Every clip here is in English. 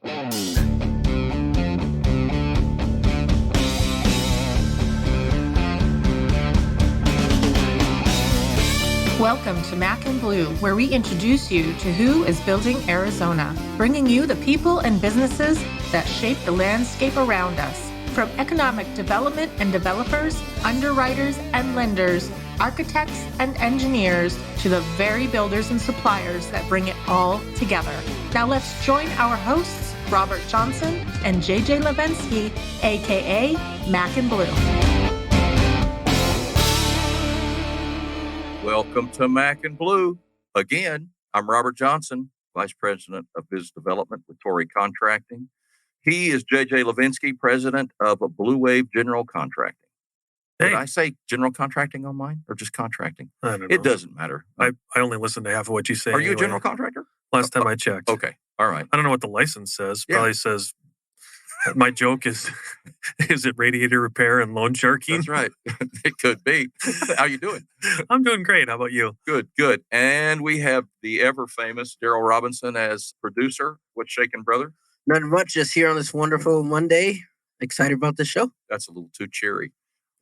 Welcome to Mac and Blue, where we introduce you to who is building Arizona, bringing you the people and businesses that shape the landscape around us. From economic development and developers, underwriters and lenders, architects and engineers, to the very builders and suppliers that bring it all together. Now let's join our hosts, Robert Johnson and JJ Levinsky, aka Mac and Blue. Welcome to Mac and Blue. Again, I'm Robert Johnson, Vice President of Business Development with Torrey Contracting. He is JJ Levinsky, President of Blue Wave General Contracting. Hey. Did I say general contracting on mine or just contracting? I don't know. It doesn't matter. I only listen to half of what you say. Are you anyway. a general contractor? Last time I checked. Okay. All right. I don't know what the license says. Yeah. Probably says, my joke is it radiator repair and loan sharking? That's right. It could be. How you doing? I'm doing great. How about you? Good, good. And we have the ever famous Daryl Robinson as producer. What's shaking, brother? Not much, just here on this wonderful Monday. Excited about the show. That's a little too cheery.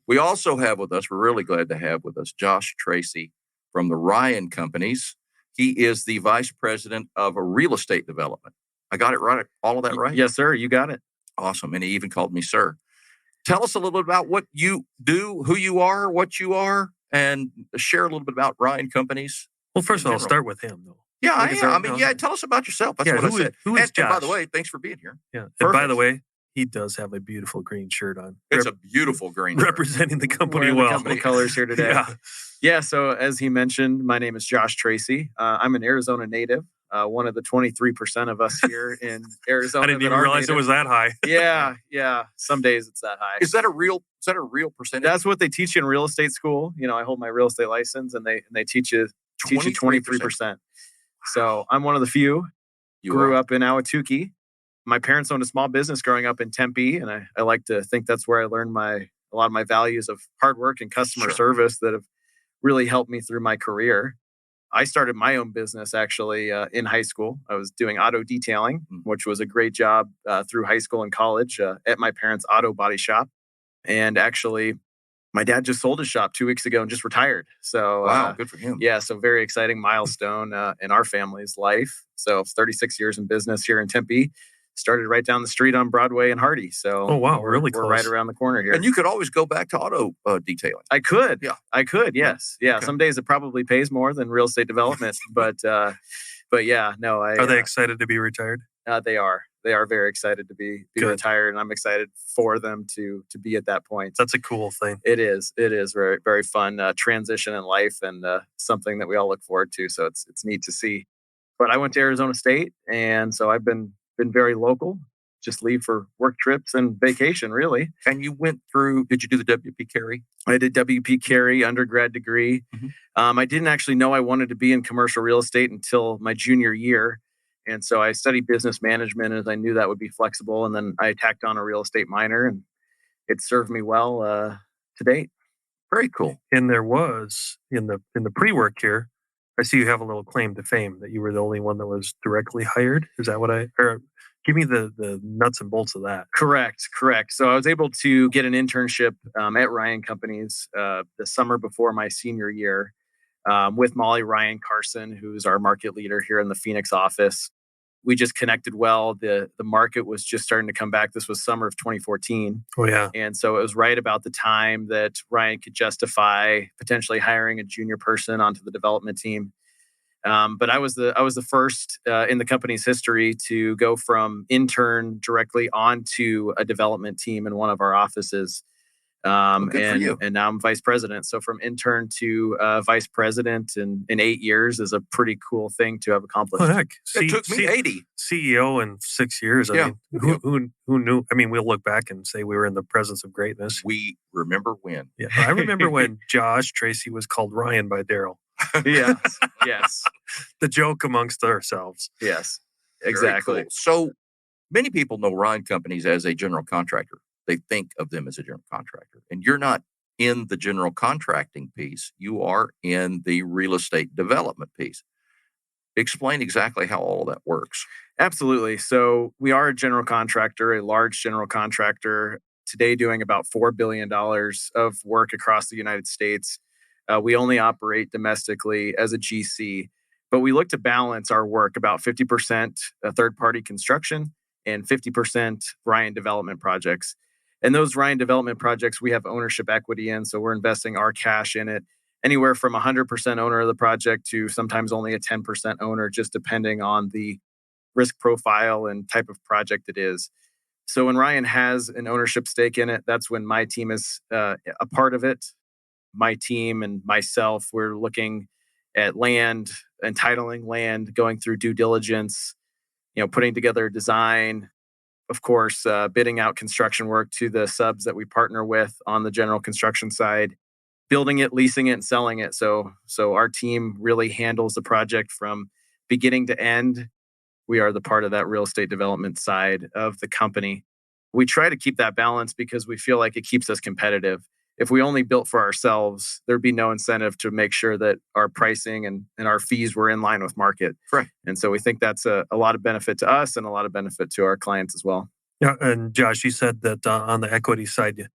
We also have with us, we're really glad to have with us, Josh Tracy from the Ryan Companies. He is the Vice President of Real Estate Development. I got it right? All of that right? Yes, sir. You got it. Awesome. And he even called me sir. Tell us a little bit about what you do, who you are, what you are, and share a little bit about Ryan Companies. Well, first of all, I'll start with him, though. Yeah, Like, is there- I mean, yeah, tell us about yourself. That's Yeah, what I who said. is- who is And by Josh? the way, thanks for being here. Yeah. And Perfect. by the way, he does have a beautiful green shirt on. It's a beautiful green shirt. representing the company Wearing well. the company colors here today. Yeah. Yeah. So as he mentioned, my name is Josh Tracy. I'm an Arizona native. One of the 23% of us here in Arizona. I didn't that even are realize it native. was that high. Yeah. Some days it's that high. Is that a real percentage? That's what they teach you in real estate school. You know, I hold my real estate license, and they teach you 23%. So I'm one of the few. You Grew are. up in Ahwatukee. My parents owned a small business growing up in Tempe, and I like to think that's where I learned a lot of my values of hard work and customer Sure. service that have really helped me through my career. I started my own business actually in high school. I was doing auto detailing, which was a great job through high school and college at my parents' auto body shop. And actually, my dad just sold his shop 2 weeks ago and just retired. So Wow, good for him. yeah, so very exciting milestone in our family's life. So 36 years in business here in Tempe. Started right down the street on Broadway and Hardy. So Oh, wow, we're, really we're close. right around the corner here. And you could always go back to auto detailing. I could. Yeah. I could. Yes. Yeah. Okay. Some days it probably pays more than real estate development, but yeah, no. Are they excited to be retired? They are. They are very excited to be Good. retired, and I'm excited for them to be at that point. That's a cool thing. It is very, very fun transition in life, and something that we all look forward to. So it's neat to see. But I went to Arizona State, and so I've been very local. Just leave for work trips and vacation, really. And you went through, did you do the WP Carey? I did WP Carey undergrad degree. Mhm. I didn't actually know I wanted to be in commercial real estate until my junior year. And so I studied business management as I knew that would be flexible. And then I tacked on a real estate minor, and it served me well to date. Very cool. And there was in the pre-work here, I see you have a little claim to fame that you were the only one that was directly hired. Is that what or give me the nuts and bolts of that? Correct. So I was able to get an internship at Ryan Companies the summer before my senior year with Molly Ryan Carson, who's our market leader here in the Phoenix office. We just connected well. The market was just starting to come back. This was summer of 2014. Oh, yeah. And so it was right about the time that Ryan could justify potentially hiring a junior person onto the development team. But I was the first in the company's history to go from intern directly onto a development team in one of our offices. Good for you. And now I'm vice president. So from intern to vice president in 8 years is a pretty cool thing to have accomplished. Oh, heck. It took me 80. CEO in 6 years. I Yeah. mean, who knew? I mean, we'll look back and say we were in the presence of greatness. We remember when. Yeah, I remember when Josh Tracy was called Ryan by Daryl. Yes. The joke amongst ourselves. Yes. Very Exactly. cool. So many people know Ryan Companies as a general contractor. They think of them as a general contractor. And you're not in the general contracting piece. You are in the real estate development piece. Explain exactly how all of that works. Absolutely. So we are a general contractor, a large general contractor, today doing about $4 billion of work across the United States. We only operate domestically as a GC, but we look to balance our work about 50% third-party construction and 50% Ryan development projects. And those Ryan development projects, we have ownership equity in, so we're investing our cash in it, anywhere from 100% owner of the project to sometimes only a 10% owner, just depending on the risk profile and type of project it is. So when Ryan has an ownership stake in it, that's when my team is a part of it. My team and myself, we're looking at land, entitling land, going through due diligence, putting together a design, of course, bidding out construction work to the subs that we partner with on the general construction side, building it, leasing it, and selling it. So our team really handles the project from beginning to end. We are the part of that real estate development side of the company. We try to keep that balance because we feel like it keeps us competitive. If we only built for ourselves, there'd be no incentive to make sure that our pricing and our fees were in line with market. Right. And so we think that's a lot of benefit to us and a lot of benefit to our clients as well. Yeah, and Josh, you said that on the equity side,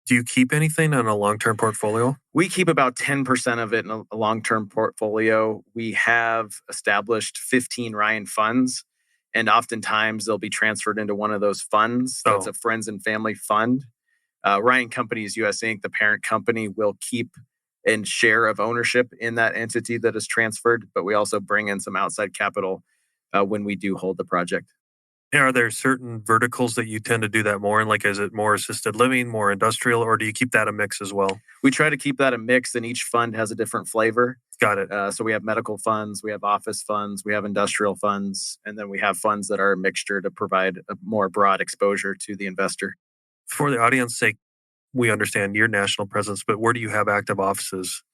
do you keep anything on a long-term portfolio? We keep about 10% of it in a long-term portfolio. We have established 15 Ryan funds, and oftentimes they'll be transferred into one of those funds. That's a friends and family fund. Ryan Companies US Inc., the parent company, will keep a share of ownership in that entity that is transferred, but we also bring in some outside capital when we do hold the project. Are there certain verticals that you tend to do that more in? Like, is it more assisted living, more industrial, or do you keep that a mix as well? We try to keep that a mix, and each fund has a different flavor. Got it. So we have medical funds, we have office funds, we have industrial funds, and then we have funds that are a mixture to provide a more broad exposure to the investor. For the audience's sake, we understand your national presence, but where do you have active offices?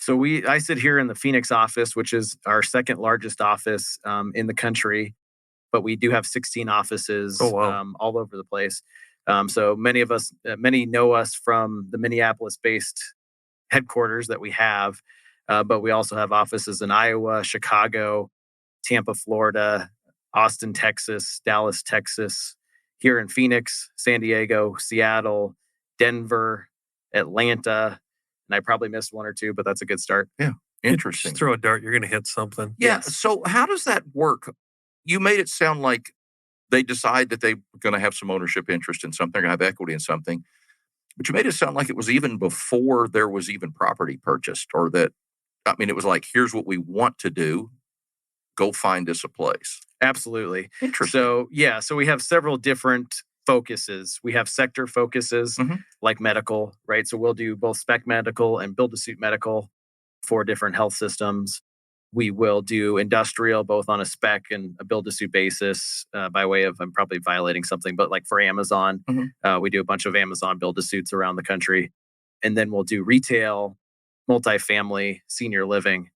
So I sit here in the Phoenix office, which is our second largest office in the country. But we do have 16 offices all over the place. So many know us from the Minneapolis-based headquarters that we have, but we also have offices in Iowa, Chicago, Tampa, Florida, Austin, Texas, Dallas, Texas, here in Phoenix, San Diego, Seattle, Denver, Atlanta, and I probably missed one or two, but that's a good start. Yeah, interesting. Just throw a dart, you're going to hit something. Yeah. Yes. So how does that work? You made it sound like they decide that they're going to have some ownership interest in something, or have equity in something, but you made it sound like it was even before there was even property purchased, or that, it was like, here's what we want to do. Go find us a place. Absolutely. Interesting. So we have several different focuses. We have sector focuses like medical, right? So we'll do both spec medical and build-to-suit medical for different health systems. We will do industrial, both on a spec and a build-to-suit basis, by way of, I'm probably violating something, but like for Amazon, we do a bunch of Amazon build-to-suits around the country. And then we'll do retail, multifamily, senior living.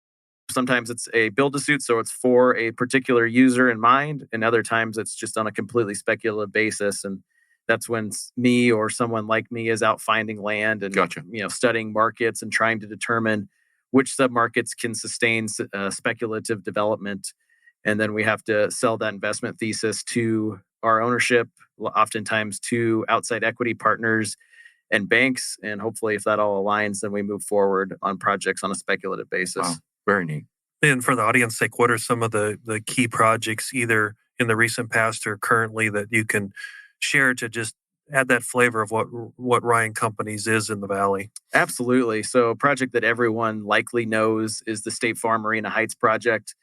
Sometimes it's a build-to-suit, so it's for a particular user in mind, and other times it's just on a completely speculative basis. And that's when me or someone like me is out finding land and studying markets and trying to determine which submarkets can sustain speculative development. And then we have to sell that investment thesis to our ownership, oftentimes to outside equity partners and banks. And hopefully, if that all aligns, then we move forward on projects on a speculative basis. Wow, very neat. And for the audience's sake, what are some of the key projects, either in the recent past or currently, that you can share to just add that flavor of what Ryan Companies is in the Valley? Absolutely. So a project that everyone likely knows is the State Farm Marina Heights project.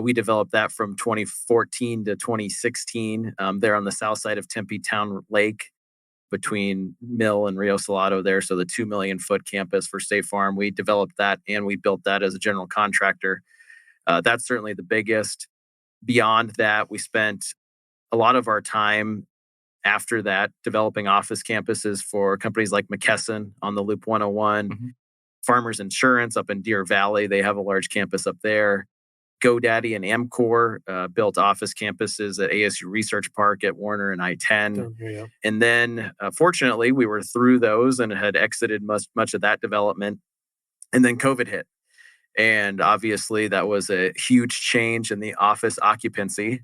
We developed that from 2014 to 2016 there on the south side of Tempe Town Lake between Mill and Rio Salado there. So the 2 million foot campus for State Farm. We developed that and we built that as a general contractor. That's certainly the biggest. Beyond that, we spent a lot of our time after that developing office campuses for companies like McKesson on the Loop 101, Farmers Insurance up in Deer Valley. They have a large campus up there. GoDaddy and Amcor built office campuses at ASU Research Park at Warner and I-10. And then, fortunately, we were through those and had exited much of that development. And then COVID hit. And obviously that was a huge change in the office occupancy.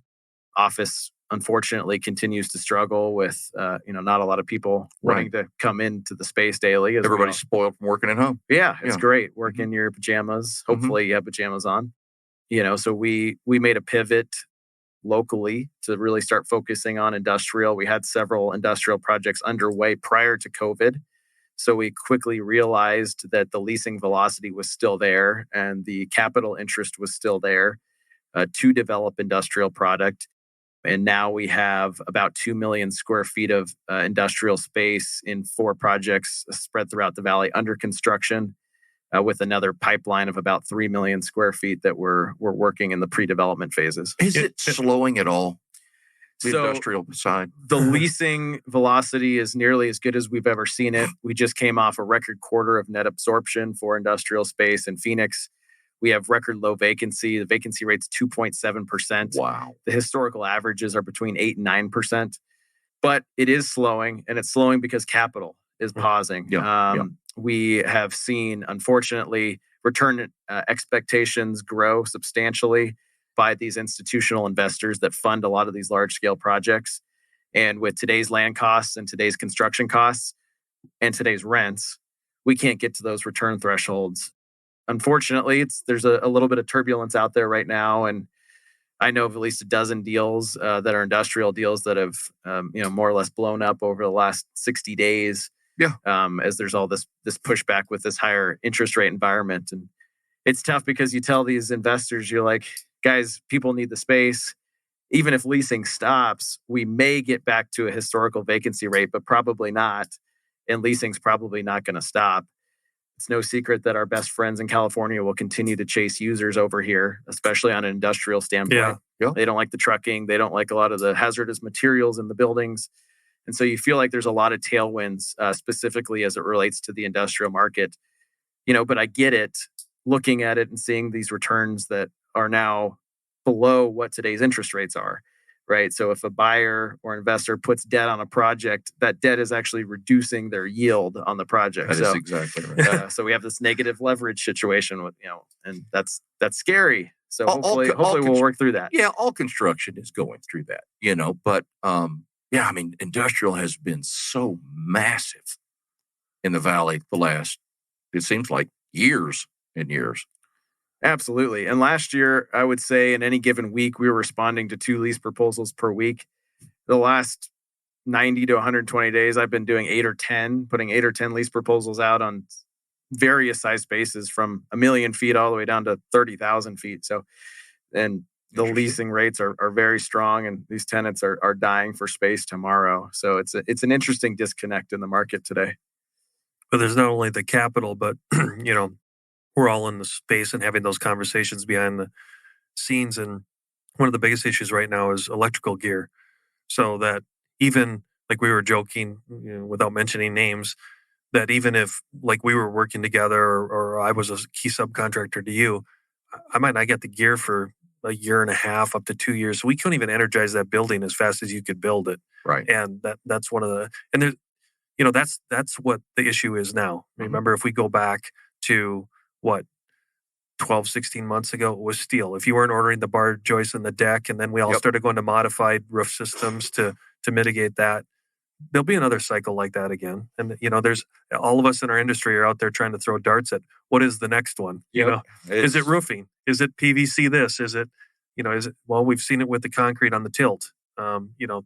Office, unfortunately, continues to struggle with, not a lot of people wanting to come into the space daily. Everybody's spoiled from working at home. Yeah, it's Yeah. great. Work in your pajamas. Hopefully you have pajamas on. So we made a pivot locally to really start focusing on industrial. We had several industrial projects underway prior to COVID. So we quickly realized that the leasing velocity was still there and the capital interest was still there to develop industrial product. And now we have about 2 million square feet of industrial space in 4 projects spread throughout the valley under construction, with another pipeline of about 3 million square feet that we're working in the pre-development phases. Is it slowing at all? The So industrial side? the leasing velocity is nearly as good as we've ever seen it. We just came off a record quarter of net absorption for industrial space in Phoenix. We have record low vacancy. The vacancy rate's 2.7%. Wow. The historical averages are between 8 and 9%. But it is slowing, and it's slowing because capital is pausing. Yeah. We have seen, unfortunately, return expectations grow substantially by these institutional investors that fund a lot of these large-scale projects. And with today's land costs and today's construction costs and today's rents, we can't get to those return thresholds. Unfortunately, there's a little bit of turbulence out there right now, and I know of at least a dozen deals that are industrial deals that have, more or less blown up over the last 60 days. Yeah. As there's all this pushback with this higher interest rate environment, and it's tough because you tell these investors, you're like, guys, people need the space. Even if leasing stops, we may get back to a historical vacancy rate, but probably not. And leasing's probably not going to stop. It's no secret that our best friends in California will continue to chase users over here, especially on an industrial standpoint. Yeah. They don't like the trucking. They don't like a lot of the hazardous materials in the buildings. And so you feel like there's a lot of tailwinds, specifically as it relates to the industrial market. But I get it, looking at it and seeing these returns that are now below what today's interest rates are, right? So if a buyer or investor puts debt on a project, that debt is actually reducing their yield on the project. That is exactly right. So we have this negative leverage situation with, and that's scary. So All hopefully we'll work through that. Yeah, all construction is going through that, but industrial has been so massive in the valley the last, it seems like years and years. Absolutely. And last year, I would say in any given week, we were responding to 2 lease proposals per week. The last 90 to 120 days, I've been doing 8 or 10, putting 8 or 10 lease proposals out on various size spaces from 1 million feet all the way down to 30,000 feet. So, and the leasing rates are very strong, and these tenants are dying for space tomorrow. So it's an interesting disconnect in the market today. But there's not only the capital, but we're all in the space and having those conversations behind the scenes. And one of the biggest issues right now is electrical gear. So that even like we were joking, without mentioning names, that even if like we were working together or I was a key subcontractor to you, I might not get the gear for a year and a half up to 2 years. So we couldn't even energize that building as fast as you could build it. Right. And that's one of the, and there's, that's what the issue is now. Mm-hmm. Remember, if we go back to 12, 16 months ago, it was steel. If you weren't ordering the bar joists and the deck, and then we all started going to modified roof systems to mitigate that, there'll be another cycle like that again. And, there's all of us in our industry are out there trying to throw darts at what is the next one? Is it roofing? Is it PVC this? Is it, we've seen it with the concrete on the tilt,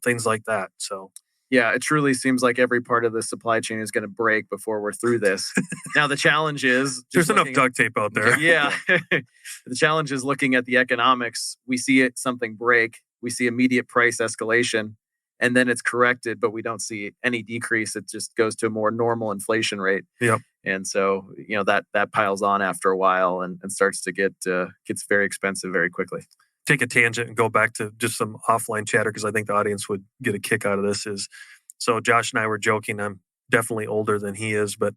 things like that. So. Yeah, it truly seems like every part of the supply chain is going to break before we're through this. Now, the challenge is... There's enough duct tape out there. Yeah. The challenge is looking at the economics. We see something break. We see immediate price escalation, and then it's corrected, but we don't see any decrease. It just goes to a more normal inflation rate. Yep. And so, that piles on after a while and starts to gets very expensive very quickly. Take a tangent and go back to just some offline chatter because I think the audience would get a kick out of this. So Josh and I were joking. I'm definitely older than he is, but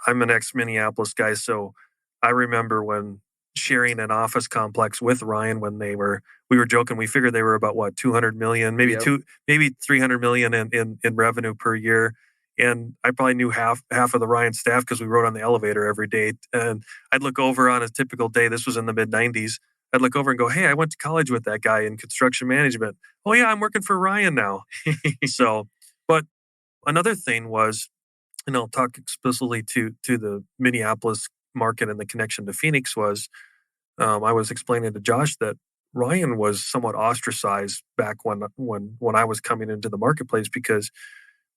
I'm an ex-Minneapolis guy. So I remember when sharing an office complex with Ryan when we were joking. We figured they were about 200 million, maybe 300 million in revenue per year. And I probably knew half of the Ryan staff because we rode on the elevator every day. And I'd look over on a typical day. This was in the mid 90s. I'd look over and go, "Hey, I went to college with that guy in construction management. Oh yeah, I'm working for Ryan now." So, but another thing was, and I'll talk explicitly to the Minneapolis market and the connection to Phoenix was, I was explaining to Josh that Ryan was somewhat ostracized back when I was coming into the marketplace because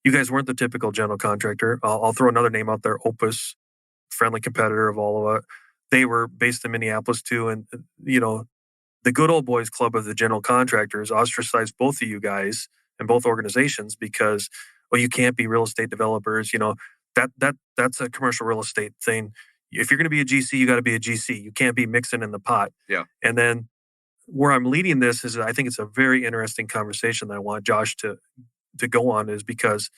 you guys weren't the typical general contractor. I'll throw another name out there, Opus, friendly competitor of all of it. They were based in Minneapolis too, and the good old boys club of the general contractors ostracized both of you guys and both organizations because, well, you can't be real estate developers. That's a commercial real estate thing. If you're going to be a GC, you got to be a GC. You can't be mixing in the pot. Yeah. And then where I'm leading this is I think it's a very interesting conversation that I want Josh to go on is because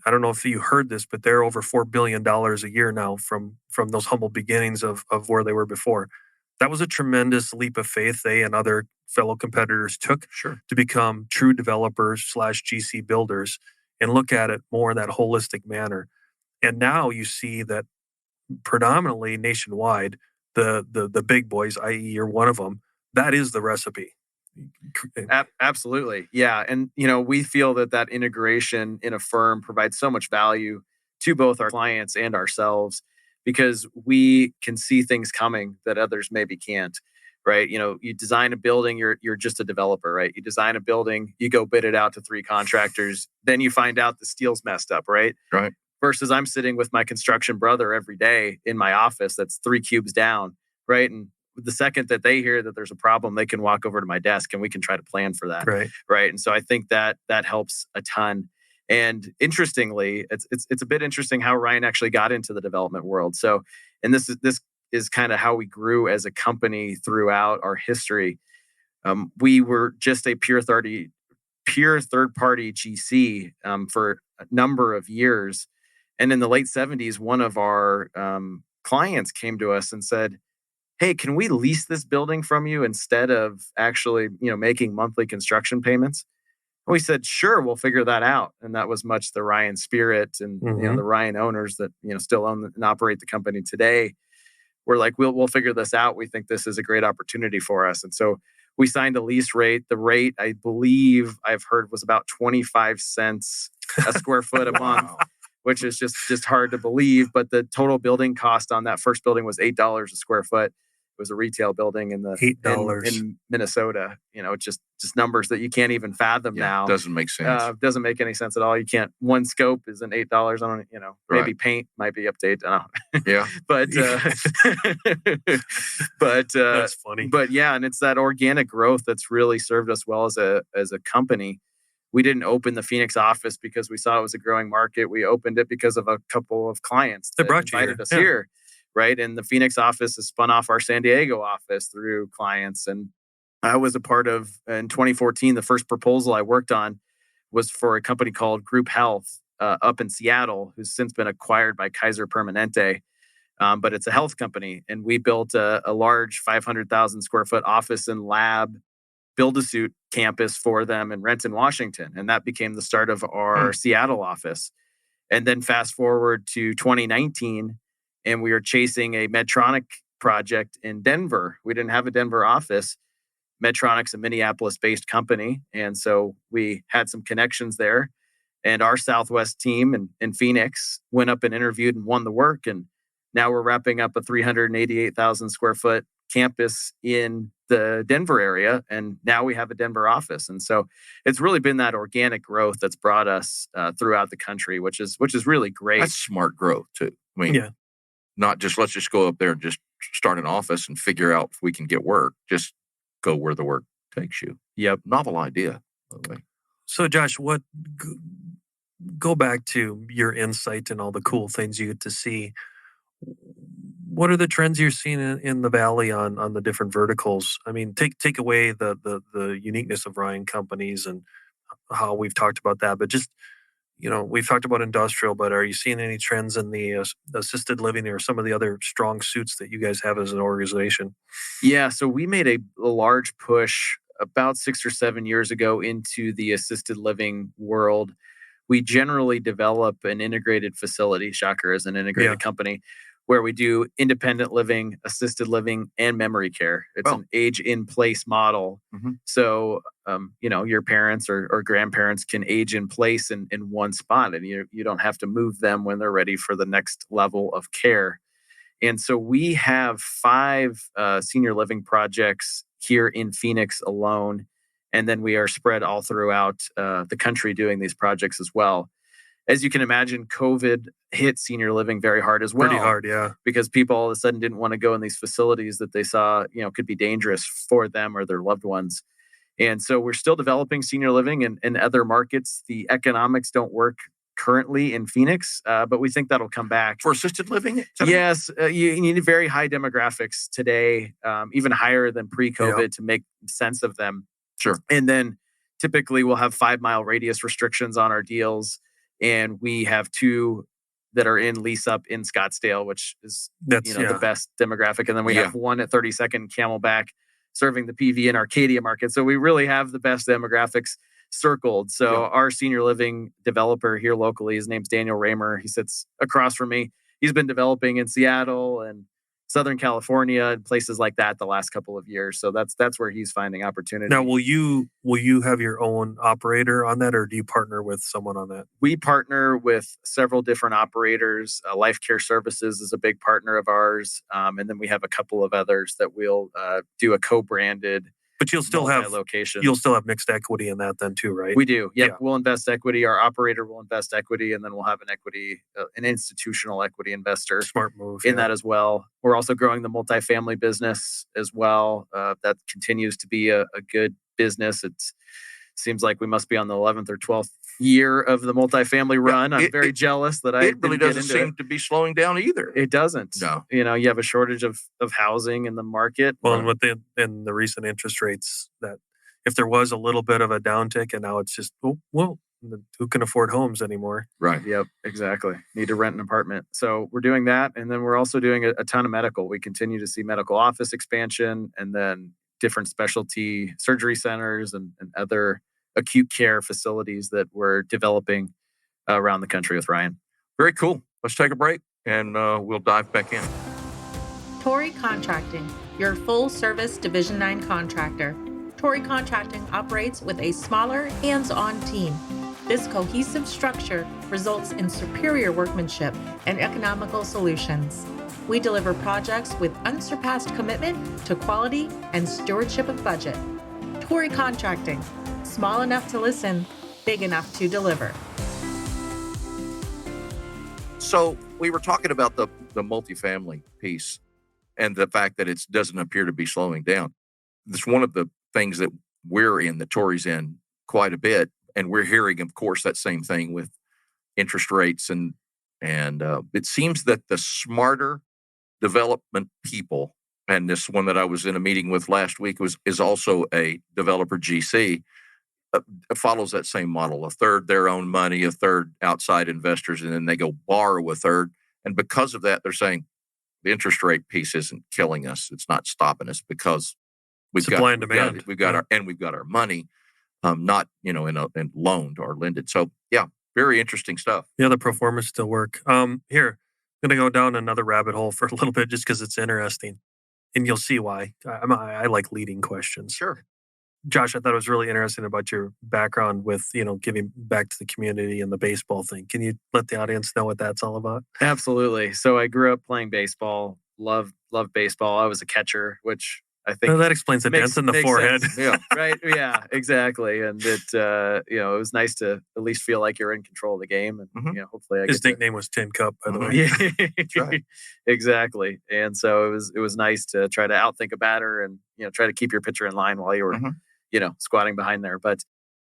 I don't know if you heard this, but they're over $4 billion a year now from those humble beginnings of where they were before. That was a tremendous leap of faith they and other fellow competitors took to become true developers / GC builders and look at it more in that holistic manner. And now you see that predominantly nationwide, the big boys, i.e. you're one of them, that is the recipe. Absolutely. Yeah. And, we feel that integration in a firm provides so much value to both our clients and ourselves because we can see things coming that others maybe can't, right? You design a building, you're just a developer, right? You design a building, you go bid it out to 3 contractors, then you find out the steel's messed up, right? Right. Versus I'm sitting with my construction brother every day in my office that's 3 cubes down, right? And the second that they hear that there's a problem, they can walk over to my desk and we can try to plan for that. Right. And so I think that helps a ton. And interestingly, it's a bit interesting how Ryan actually got into the development world. So, and this is kind of how we grew as a company throughout our history. We were just a pure third-party GC for a number of years. And in the late 70s, one of our clients came to us and said, "Hey, can we lease this building from you instead of actually, making monthly construction payments?" And we said, "Sure, we'll figure that out." And that was much the Ryan spirit and the Ryan owners that still own and operate the company today. We're like, we'll figure this out. We think this is a great opportunity for us. And so we signed a lease rate. The rate, I believe I've heard, was about 25 cents a square foot a month. Which is just hard to believe. But the total building cost on that first building was $8 a square foot. It was a retail building in Minnesota. Just numbers that you can't even fathom now. Doesn't make sense. Doesn't make any sense at all. You can't. One scope is an $8 on. Maybe paint might be up to $8. I don't know. Yeah. but that's funny. But yeah, and it's that organic growth that's really served us well as a company. We didn't open the Phoenix office because we saw it was a growing market. We opened it because of a couple of clients that invited us here, right? And the Phoenix office has spun off our San Diego office through clients. And I was a part of, in 2014, the first proposal I worked on was for a company called Group Health up in Seattle, who's since been acquired by Kaiser Permanente. But it's a health company. And we built a large 500,000 square foot office and lab build-a-suit campus for them in Renton, Washington. And that became the start of our Seattle office. And then fast forward to 2019, and we were chasing a Medtronic project in Denver. We didn't have a Denver office. Medtronic's a Minneapolis-based company. And so we had some connections there. And our Southwest team in Phoenix went up and interviewed and won the work. And now we're wrapping up a 388,000 square foot campus in the Denver area, and now we have a Denver office. And so it's really been that organic growth that's brought us throughout the country, which is really great. That's smart growth too. I mean, not just let's just go up there and just start an office and figure out if we can get work. Just go where the work takes you. Yep, novel idea. By the way. So, Josh, go back to your insight and all the cool things you get to see. What are the trends you're seeing in the Valley on the different verticals? I mean, take away the uniqueness of Ryan companies and how we've talked about that, but just, we've talked about industrial, but are you seeing any trends in the assisted living or some of the other strong suits that you guys have as an organization? Yeah, so we made a large push about 6 or 7 years ago into the assisted living world. we generally develop an integrated facility. Shocker is an integrated company where we do independent living, assisted living, and memory care. It's an age-in-place model. So, your parents or grandparents can age in place in one spot, and you don't have to move them when they're ready for the next level of care. And so we have 5 senior living projects here in Phoenix alone, and then we are spread all throughout the country doing these projects as well. As you can imagine, COVID hit senior living very hard as well. Pretty hard, yeah. Because people all of a sudden didn't want to go in these facilities that they saw, could be dangerous for them or their loved ones. And so we're still developing senior living in other markets. The economics don't work currently in Phoenix, but we think that'll come back. For assisted living? Yes. You need very high demographics today, even higher than pre-COVID to make sense of them. Sure. And then typically we'll have 5-mile radius restrictions on our deals. And we have 2 that are in lease up in Scottsdale, which is the best demographic. And then we have 1 at 32nd Camelback serving the PV and Arcadia market. So we really have the best demographics circled. So our senior living developer here locally, his name's Daniel Raymer. He sits across from me. He's been developing in Seattle and Southern California and places like that the last couple of years. So that's where he's finding opportunity. Now, will you have your own operator on that, or do you partner with someone on that? We partner with several different operators. Life Care Services is a big partner of ours. And then we have a couple of others that we'll do a co-branded. But you'll still have mixed equity in that then too, right? We do. Yep. Yeah. We'll invest equity. Our operator will invest equity, and then we'll have an institutional equity investor. Smart move in that as well. We're also growing the multifamily business as well. That continues to be a good business. It seems like we must be on the 11th or 12th year of the multifamily run. I'm very jealous that it really doesn't seem to be slowing down either. It doesn't. No. You have a shortage of housing in the market. Well, and with the recent interest rates, that if there was a little bit of a downtick, and now it's just, who can afford homes anymore? Right. Yep. Exactly. Need to rent an apartment. So we're doing that. And then we're also doing a ton of medical. We continue to see medical office expansion, and then different specialty surgery centers and other acute care facilities that we're developing around the country with Ryan. Very cool. Let's take a break and we'll dive back in. Torrey Contracting, your full-service Division 9 contractor. Torrey Contracting operates with a smaller, hands-on team. This cohesive structure results in superior workmanship and economical solutions. We deliver projects with unsurpassed commitment to quality and stewardship of budget. Torrey Contracting, small enough to listen, big enough to deliver. So we were talking about the multifamily piece and the fact that it doesn't appear to be slowing down. It's one of the things that we're in, that Torrey's in quite a bit. And we're hearing, of course, that same thing with interest rates. And it seems that the smarter development people, and this one that I was in a meeting with last week is also a developer GC, follows that same model. A third their own money, a third outside investors, and then they go borrow a third. And because of that, they're saying the interest rate piece isn't killing us. It's not stopping us because we've supply and demand. We've got our money, not in loaned or lended. So yeah, very interesting stuff. Yeah, the pro formas still work. Here, I'm going to go down another rabbit hole for a little bit just because it's interesting, and you'll see why. I like leading questions. Sure. Josh, I thought it was really interesting about your background with, giving back to the community and the baseball thing. Can you let the audience know what that's all about? Absolutely. So I grew up playing baseball, loved baseball. I was a catcher, which I think that explains the dent in the forehead. Sense. Yeah. Right. Yeah, exactly. And it was nice to at least feel like you're in control of the game. And, hopefully his nickname was Tin Cup, by the way. Right. Exactly. And so it was nice to try to outthink a batter and, try to keep your pitcher in line while you were, squatting behind there. But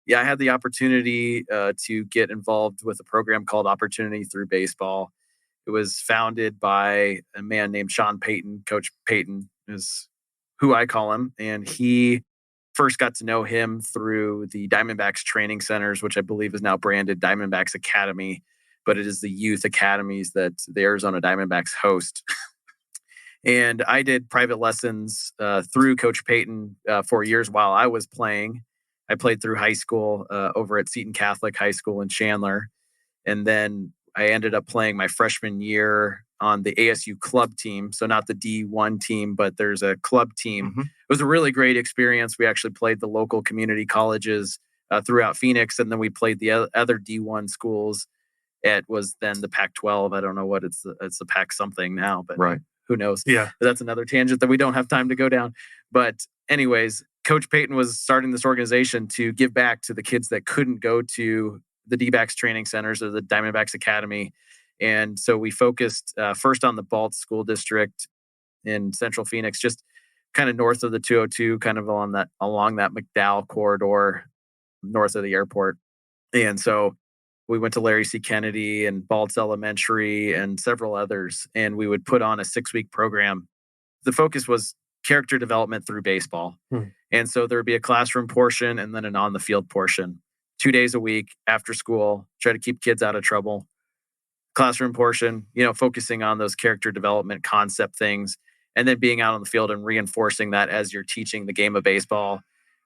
yeah, I had the opportunity to get involved with a program called Opportunity Through Baseball. It was founded by a man named Sean Payton. Coach Payton is who I call him. And he first got to know him through the Diamondbacks training centers, which I believe is now branded Diamondbacks Academy, but it is the youth academies that the Arizona Diamondbacks host. And I did private lessons through Coach Payton for years while I was playing. I played through high school over at Seton Catholic High School in Chandler. And then I ended up playing my freshman year on the ASU club team. So not the D1 team, but there's a club team. Mm-hmm. It was a really great experience. We actually played the local community colleges throughout Phoenix. And then we played the other D1 schools. It was then the Pac-12. I don't know what it's the Pac something now, but Right. who knows? Yeah. But that's another tangent that we don't have time to go down. But anyways, Coach Payton was starting this organization to give back to the kids that couldn't go to the D-backs training centers or the Diamondbacks Academy. And so we focused first on the Balt School District in Central Phoenix, just kind of north of the 202, kind of along that McDowell corridor, north of the airport. And so we went to Larry C. Kennedy and Balt's Elementary and several others, and we would put on a 6-week program. The focus was character development through baseball. And so there would be a classroom portion and then an on-the-field portion. 2 days a week after school, try to keep kids out of trouble. Classroom portion, focusing on those character development concept things, and then being out on the field and reinforcing that as you're teaching the game of baseball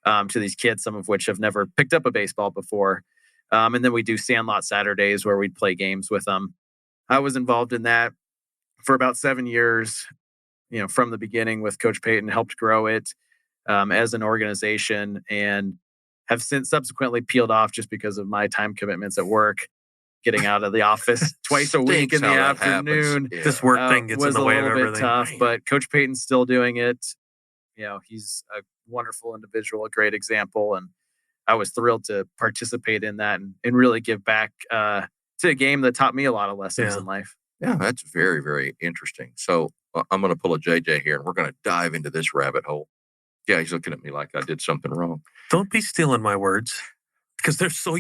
to these kids, some of which have never picked up a baseball before. And then we do Sandlot Saturdays where we'd play games with them. I was involved in that for about 7 years, from the beginning with Coach Payton, helped grow it as an organization, and have since subsequently peeled off just because of my time commitments at work, getting out of the office twice a week in the afternoon. Yeah. This work thing gets in was the a way of little bit everything. tough, but Coach Payton's still doing it. He's a wonderful individual, a great example, and I was thrilled to participate in that and really give back to a game that taught me a lot of lessons in life. Yeah, that's very, very interesting. So I'm going to pull a JJ here, and we're going to dive into this rabbit hole. Yeah, he's looking at me like I did something wrong. Don't be stealing my words, because there's so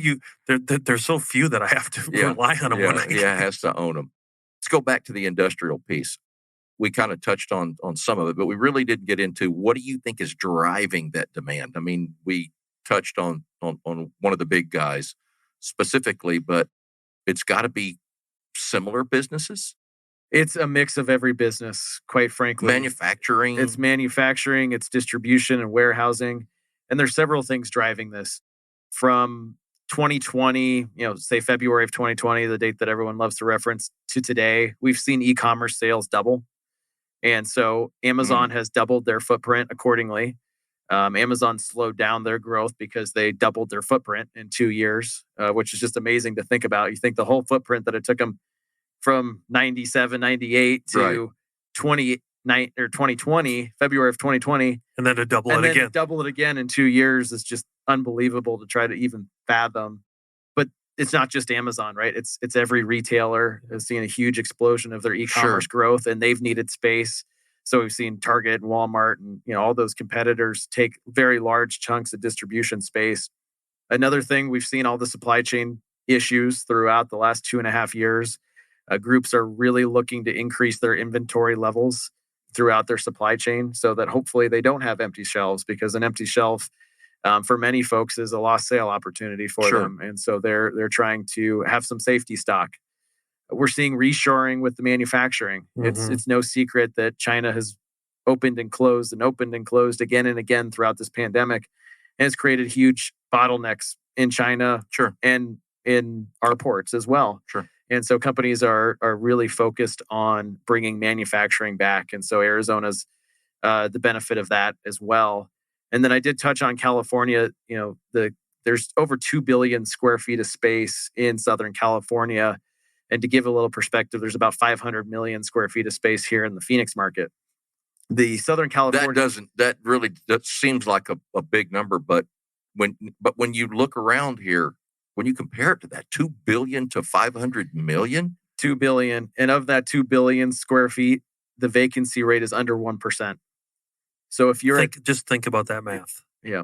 few that I have to rely on them. Has to own them. Let's go back to the industrial piece. We kind of touched on some of it, but we really didn't get into what do you think is driving that demand? I mean, we touched on one of the big guys specifically, but it's got to be similar businesses. It's a mix of every business, quite frankly. Manufacturing. It's manufacturing, it's distribution and warehousing. And there's several things driving this. From 2020, say February of 2020, the date that everyone loves to reference, to today, we've seen e-commerce sales double. And so Amazon has doubled their footprint accordingly. Amazon slowed down their growth because they doubled their footprint in 2 years, which is just amazing to think about. You think the whole footprint that it took them from 97, 98 to 2020, February of 2020. And then to double it again in 2 years is just unbelievable to try to even fathom. But it's not just Amazon, right? It's every retailer has seen a huge explosion of their e-commerce growth, and they've needed space. So we've seen Target and Walmart and all those competitors take very large chunks of distribution space. Another thing, we've seen all the supply chain issues throughout the last 2.5 years. Groups are really looking to increase their inventory levels throughout their supply chain so that hopefully they don't have empty shelves, because an empty shelf for many folks is a lost sale opportunity for them. And so they're trying to have some safety stock. We're seeing reshoring with the manufacturing. It's no secret that China has opened and closed again and again throughout this pandemic, and it's created huge bottlenecks in China and in our ports as well. And so companies are really focused on bringing manufacturing back. And so Arizona's the benefit of that as well. And then I did touch on California. There's over 2 billion square feet of space in Southern California. And to give a little perspective, there's about 500 million square feet of space here in the Phoenix market. The Southern California... That seems like a big number, but when you look around here, when you compare it to that, 2 billion to 500 million? 2 billion. And of that 2 billion square feet, the vacancy rate is under 1%. So if you're... Just think about that math. Yeah.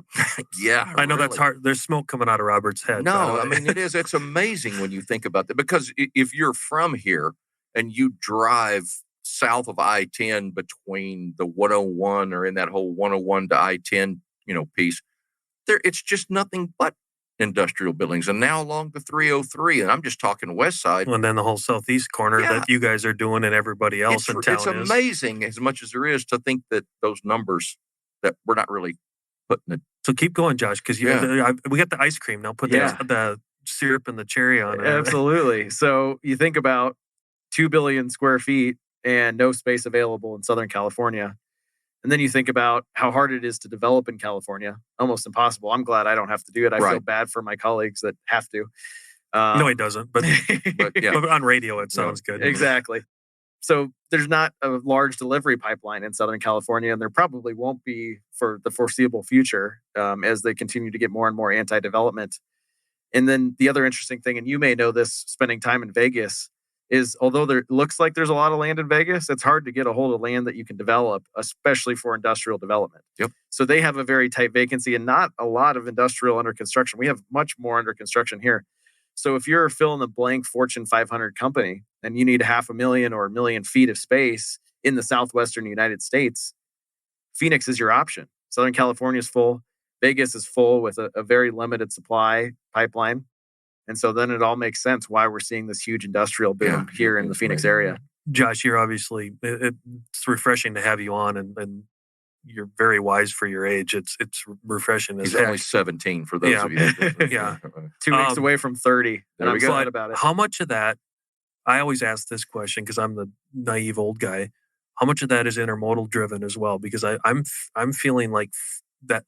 Yeah. I know that's hard. There's smoke coming out of Robert's head. No, I mean, it is. It's amazing when you think about that. Because if you're from here and you drive south of I-10 between the 101 or in that whole 101 to I-10, piece, it's just nothing but industrial buildings. And now along the 303, and I'm just talking west side. And then the whole southeast corner that you guys are doing and everybody else in town is. Amazing as much as there is to think that those numbers that we're not really putting it. So keep going, Josh, because we got the ice cream. Now put the syrup and the cherry on it. Absolutely. So you think about 2 billion square feet and no space available in Southern California. And then you think about how hard it is to develop in California. Almost impossible. I'm glad I don't have to do it. I feel bad for my colleagues that have to. No, he doesn't. But, But but on radio, it sounds good. Exactly. So there's not a large delivery pipeline in Southern California, and there probably won't be for the foreseeable future as they continue to get more and more anti-development. And then the other interesting thing, and you may know this spending time in Vegas, is although there looks like there's a lot of land in Vegas, it's hard to get a hold of land that you can develop, especially for industrial development. Yep. So they have a very tight vacancy and not a lot of industrial under construction. We have much more under construction here. So if you're a fill in the blank Fortune 500 company and you need 500,000 or 1 million feet of space in the southwestern United States, Phoenix is your option. Southern California is full. Vegas is full with a very limited supply pipeline. And so then it all makes sense why we're seeing this huge industrial boom here in the Phoenix area. Josh, you're obviously, it's refreshing to have you on, and you're very wise for your age. It's refreshing. He's only 17 for those of you. Yeah. 2 weeks away from 30. And I'm glad about it. How much of that, I always ask this question because I'm the naive old guy, how much of that is intermodal driven as well? Because I'm feeling like that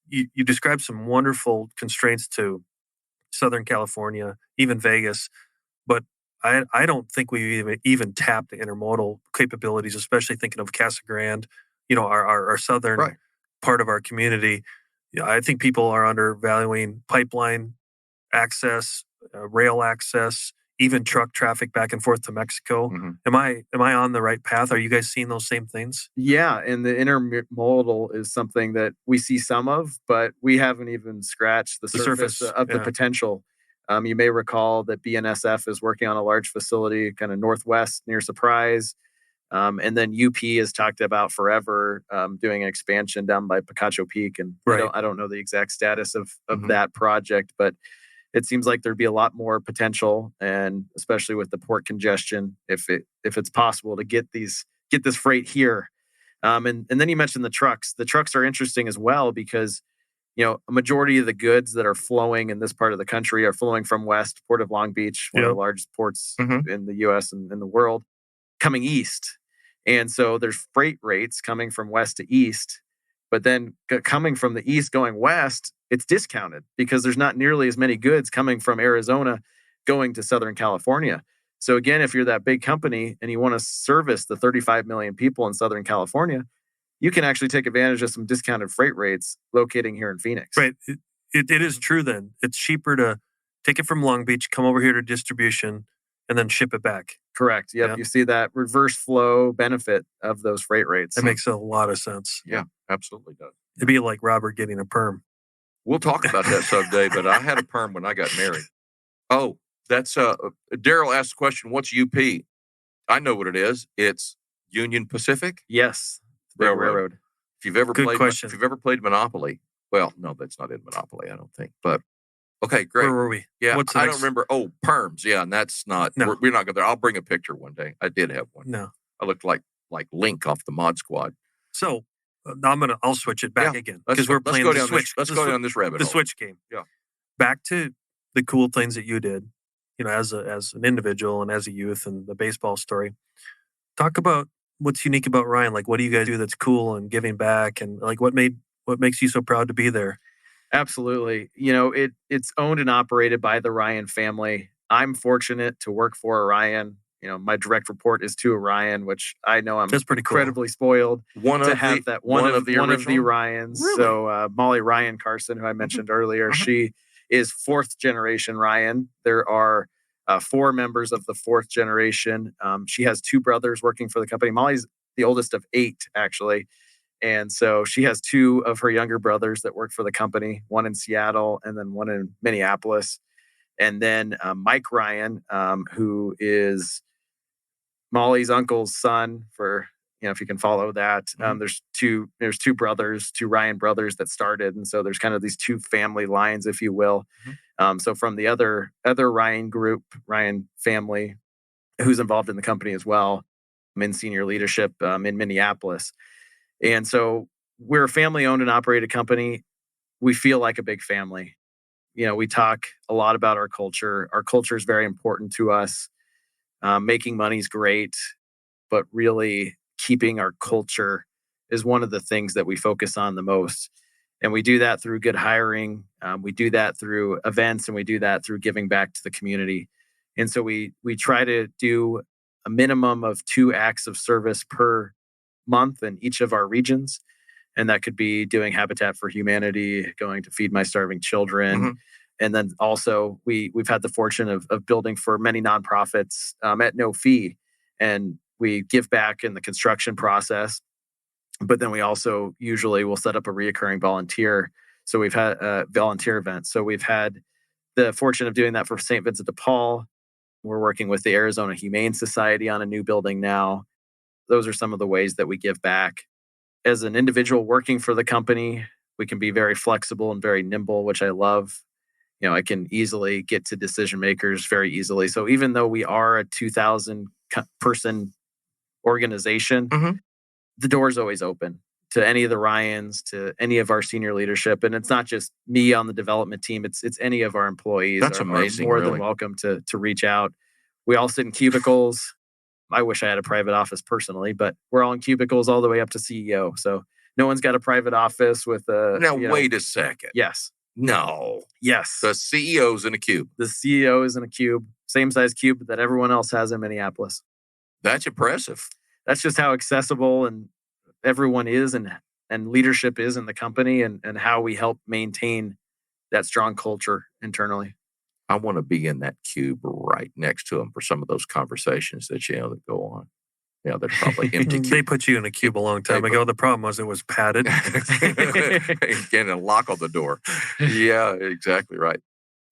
you described some wonderful constraints to Southern California, even Vegas, but I don't think we even tapped the intermodal capabilities, especially thinking of Casa Grande, our southern part of our community. I think people are undervaluing pipeline access, rail access, even truck traffic back and forth to Mexico. Mm-hmm. Am I on the right path? Are you guys seeing those same things? Yeah, and the intermodal is something that we see some of, but we haven't even scratched the surface of the potential. You may recall that BNSF is working on a large facility kind of northwest near Surprise. And then UP has talked about forever doing an expansion down by Picacho Peak. And I don't know the exact status of that project, but it seems like there'd be a lot more potential, and especially with the port congestion, if it's possible to get this freight here. And then you mentioned the trucks. The trucks are interesting as well because a majority of the goods that are flowing in this part of the country are flowing from west, Port of Long Beach, one of the largest ports in the U.S. and in the world, coming east. And so there's freight rates coming from west to east, but then coming from the east going west, it's discounted because there's not nearly as many goods coming from Arizona going to Southern California. So again, if you're that big company and you want to service the 35 million people in Southern California, you can actually take advantage of some discounted freight rates locating here in Phoenix. Right. It is true then. It's cheaper to take it from Long Beach, come over here to distribution, and then ship it back. Correct. Yep. You see that reverse flow benefit of those freight rates. It makes a lot of sense. Yeah, absolutely does. It'd be like Robert getting a perm. We'll talk about that someday, but I had a perm when I got married. Oh, that's Daryl asked the question, what's UP? I know what it is. It's Union Pacific. Yes. Railroad. If you've ever played Monopoly, well, no, that's not in Monopoly, I don't think. But okay, great. Where were we? Yeah, I don't remember. Oh, perms. Yeah, and that's not. No. We're not going there. I'll bring a picture one day. I did have one. No, I looked like Link off the Mod Squad. So I'll switch it back again because we're playing the Switch. Let's go down this rabbit hole. The Switch game. Yeah. Back to the cool things that you did, as an individual and as a youth, and the baseball story. Talk about what's unique about Ryan. Like, what do you guys do that's cool and giving back, and like what makes you so proud to be there? Absolutely. It's owned and operated by the Ryan family. I'm fortunate to work for Orion. My direct report is to Orion, which I know I'm incredibly spoiled one of the Ryans. Really? So Molly Ryan Carson, who I mentioned earlier, she is 4th generation Ryan. There are 4 members of the 4th generation. She has 2 brothers working for the company. Molly's the oldest of 8, actually. And so she has 2 of her younger brothers that work for the company, one in Seattle and then one in Minneapolis. And then Mike Ryan, who is Molly's uncle's son, for if you can follow that. There's two brothers, 2 Ryan brothers that started. And so there's kind of these 2 family lines, if you will. So from the other Ryan group, Ryan family, who's involved in the company as well, I'm in senior leadership in Minneapolis. And so we're a family-owned and operated company. we feel like a big family. We talk a lot about our culture. Our culture is very important to us. Making money is great, but really keeping our culture is one of the things that we focus on the most. And we do that through good hiring. We do that through events, and we do that through giving back to the community. And so we try to do a minimum of 2 acts of service per month in each of our regions. And that could be doing Habitat for Humanity, going to Feed My Starving Children. And then also we've had the fortune of building for many nonprofits at no fee. And we give back in the construction process. But then we also usually will set up a reoccurring volunteer. So we've had a volunteer event. So we've had the fortune of doing that for St. Vincent de Paul. We're working with the Arizona Humane Society on a new building now. Those are some of the ways that we give back. As an individual working for the company, we can be very flexible and very nimble, which I love. I can easily get to decision makers very easily. So even though we are a 2,000 person organization, the door is always open to any of the Ryans, to any of our senior leadership. And it's not just me on the development team. It's any of our employees. That's amazing. Are more really. than welcome to reach out. We all sit in cubicles. I wish I had a private office personally, but we're all in cubicles all the way up to CEO. So no one's got a private office with a... Now, wait a second. Yes. No. Yes. The CEO's in a cube. The CEO is in a cube, same size cube that everyone else has in Minneapolis. That's impressive. That's just how accessible and everyone is and leadership is in the company, and how we help maintain that strong culture internally. I want to be in that cube right next to them for some of those conversations that that go on. They're probably empty. They put you in a cube a long time ago. The problem was it was padded. Getting a lock on the door. Yeah, exactly right.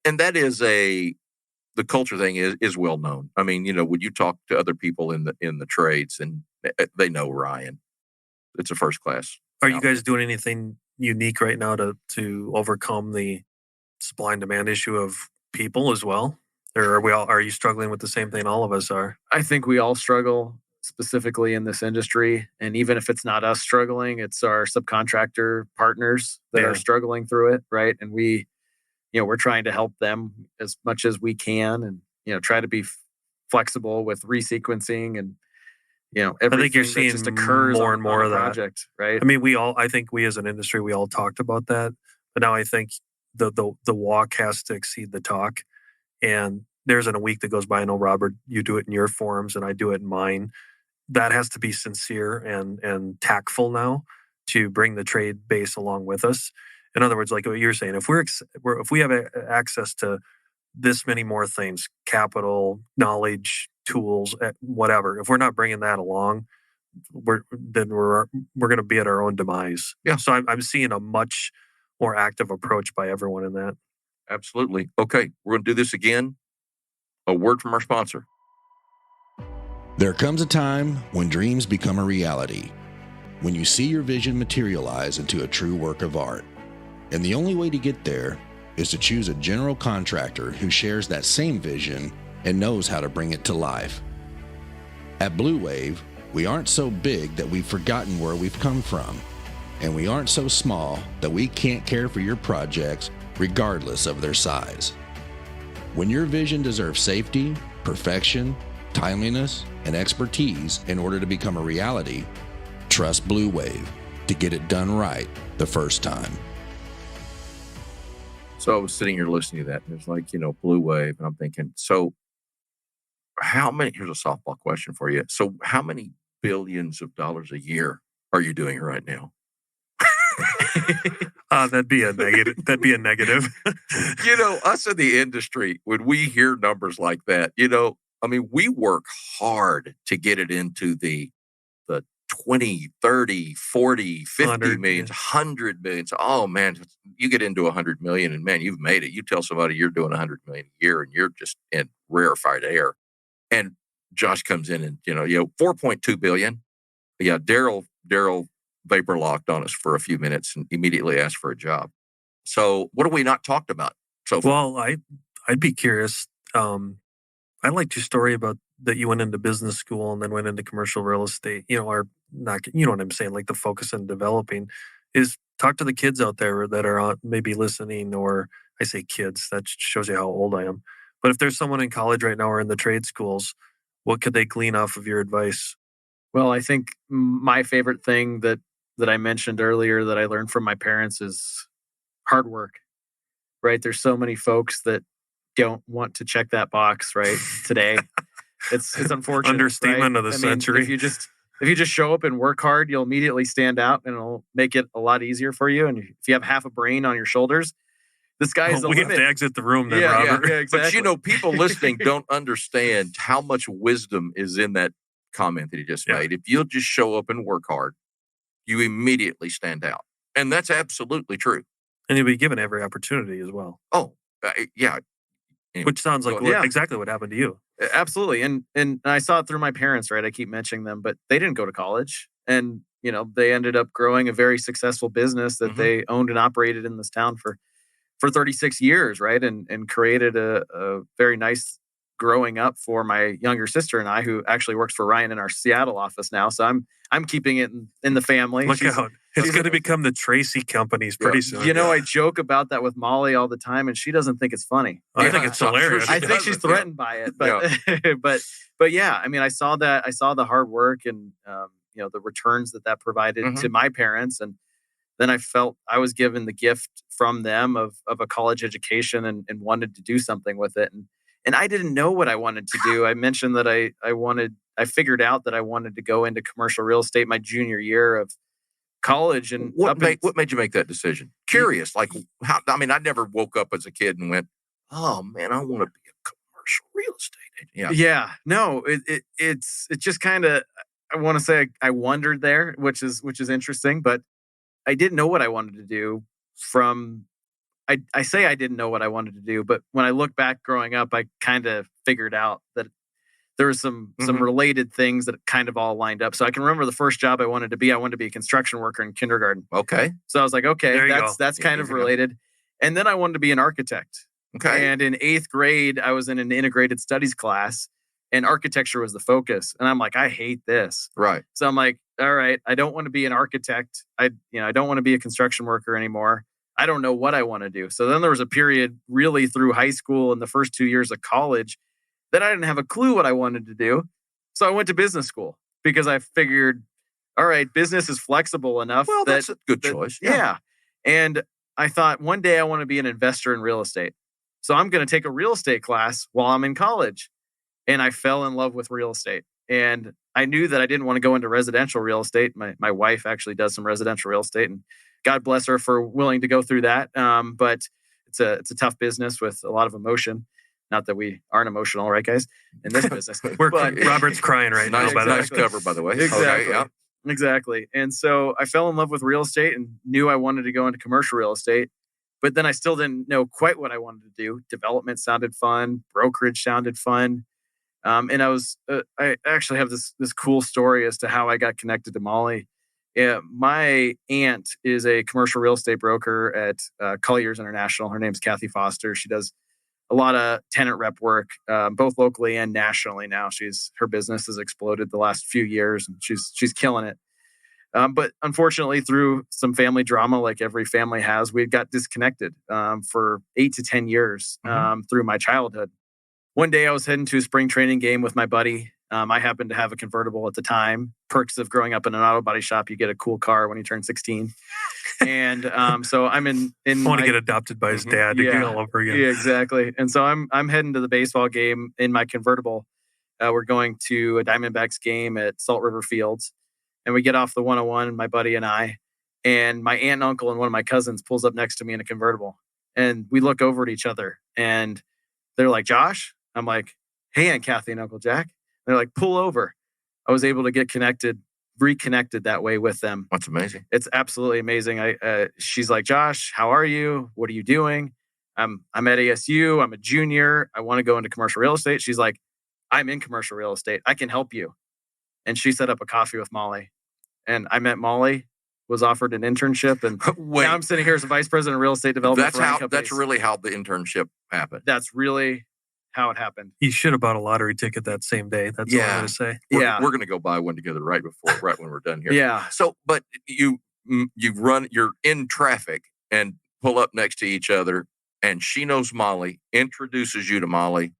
And that is the culture thing is well known. I mean, when you talk to other people in the trades, and they know Ryan, it's a first class. Are you guys doing anything unique right now to overcome the supply and demand issue of people as well? Or are you struggling with the same thing all of us are? I think we all struggle, specifically in this industry. And even if it's not us struggling, it's our subcontractor partners that are struggling through it, right? And we're trying to help them as much as we can, and try to be flexible with resequencing and everything. I think you're seeing that just occurs more and more of that project, right? I mean, I think we as an industry, we all talked about that, but now I think the walk has to exceed the talk. And there isn't a week that goes by. I know, Robert, you do it in your forums and I do it in mine. That has to be sincere and tactful now to bring the trade base along with us. In other words, like what you're saying, if we have access to this many more things, capital, knowledge, tools, whatever, if we're not bringing that along, we're going to be at our own demise. Yeah. So I'm seeing a much more active approach by everyone in that. Absolutely. Okay, we're going to do this again. A word from our sponsor. There comes a time when dreams become a reality, when you see your vision materialize into a true work of art. And the only way to get there is to choose a general contractor who shares that same vision and knows how to bring it to life. At Blue Wave, we aren't so big that we've forgotten where we've come from, and we aren't so small that we can't care for your projects regardless of their size. When your vision deserves safety, perfection, timeliness, and expertise in order to become a reality, trust Blue Wave to get it done right the first time. So I was sitting here listening to that, and it's like, Blue Wave, and I'm thinking, so here's a softball question for you. So how many billions of dollars a year are you doing right now? That'd be a negative. Us in the industry, when we hear numbers like that, we work hard to get it into the 20, 30, 40, 50 million, 100 million. Oh man, you get into 100 million and man, you've made it. You tell somebody you're doing 100 million a year and you're just in rarefied air. And Josh comes in and, 4.2 billion. Yeah. Daryl vapor locked on us for a few minutes and immediately asked for a job. So what have we not talked about so far? Well, I'd be curious. I liked your story about that you went into business school and then went into commercial real estate, or not, you know what I'm saying? Like the focus on developing is talk to the kids out there that are maybe listening, or I say kids, that shows you how old I am. But if there's someone in college right now or in the trade schools, what could they glean off of your advice? Well, I think my favorite thing that I mentioned earlier that I learned from my parents is hard work, right? There's so many folks that don't want to check that box, right? Today, it's unfortunate. Understatement right? of the century. If you just show up and work hard, you'll immediately stand out, and it'll make it a lot easier for you. And if you have half a brain on your shoulders, the sky's the limit. We have to exit the room then, Yeah, Robert. yeah, exactly. But people listening don't understand how much wisdom is in that comment that he just made. If you'll just show up and work hard, you immediately stand out. And that's absolutely true. And you'll be given every opportunity as well. Oh, yeah. Anyway, which sounds like exactly what happened to you. Absolutely. And I saw it through my parents, right? I keep mentioning them, but they didn't go to college. And, they ended up growing a very successful business that they owned and operated in this town for 36 years, right? And created a very nice growing up for my younger sister and I, who actually works for Ryan in our Seattle office now. So I'm keeping it in the family. Look out. It's going to become the Tracy companies pretty soon. I joke about that with Molly all the time, and she doesn't think it's funny. I think it's hilarious. I think she's threatened by it, but yeah, I mean, I saw the hard work and the returns that provided to my parents, and then I felt I was given the gift from them of a college education and wanted to do something with it. And I didn't know what I wanted to do. I mentioned that I figured out that I wanted to go into commercial real estate my junior year of college. And what made you make that decision? Curious, like how? I mean, I never woke up as a kid and went, "Oh man, I want to be a commercial real estate agent." Yeah. No, it's just kind of. I want to say I wondered there, which is interesting, but I didn't know what I wanted to do. I say I didn't know what I wanted to do, but when I look back growing up, I kind of figured out that there were some related things that kind of all lined up. So I can remember the first job I wanted to be a construction worker in kindergarten. Okay. So I was like, okay, that's kind of related. And then I wanted to be an architect. Okay. And in 8th grade, I was in an integrated studies class, and architecture was the focus. And I'm like, I hate this. Right. So I'm like, all right, I don't want to be an architect. I don't want to be a construction worker anymore. I don't know what I want to do. So then there was a period really through high school and the first 2 years of college that I didn't have a clue what I wanted to do. So I went to business school because I figured, all right, business is flexible enough. Well, that's a good choice. Yeah. And I thought one day I want to be an investor in real estate. So I'm going to take a real estate class while I'm in college. And I fell in love with real estate. And I knew that I didn't want to go into residential real estate. My wife actually does some residential real estate, and God bless her for willing to go through that. But it's a tough business with a lot of emotion. Not that we aren't emotional, right, guys? In this business, Robert's crying right now. Nice cover, by the way. Exactly. Okay, yeah. Exactly. And so I fell in love with real estate and knew I wanted to go into commercial real estate. But then I still didn't know quite what I wanted to do. Development sounded fun. Brokerage sounded fun. And I actually have this cool story as to how I got connected to Molly. My aunt is a commercial real estate broker at Colliers International. Her name's Kathy Foster. She does a lot of tenant rep work, both locally and nationally now. Her business has exploded the last few years, and she's killing it. But unfortunately, through some family drama, like every family has, we got disconnected for 8 to 10 years through my childhood. One day I was heading to a spring training game with my buddy. I happened to have a convertible at the time. Perks of growing up in an auto body shop, you get a cool car when you turn 16. And so I'm in I want to get adopted by his dad again all over again. Yeah, exactly. And so I'm heading to the baseball game in my convertible. We're going to a Diamondbacks game at Salt River Fields. And we get off the 101, my buddy and I. And my aunt and uncle and one of my cousins pulls up next to me in a convertible. And we look over at each other. And they're like, Josh? I'm like, hey, Aunt Kathy and Uncle Jack. They're like, pull over. I was able to get reconnected that way with them. That's amazing. It's absolutely amazing. She's like, Josh, how are you? What are you doing? I'm at ASU. I'm a junior. I want to go into commercial real estate. She's like, I'm in commercial real estate. I can help you. And she set up a coffee with Molly. And I met Molly, was offered an internship. And now I'm sitting here as a vice president of real estate development. That's really how the internship happened. That's really how it happened. You should have bought a lottery ticket that same day. That's all I'm going to say. We're going to go buy one together right when we're done here. Yeah. So, but you you're in traffic and pull up next to each other, and she knows Molly, introduces you to Molly,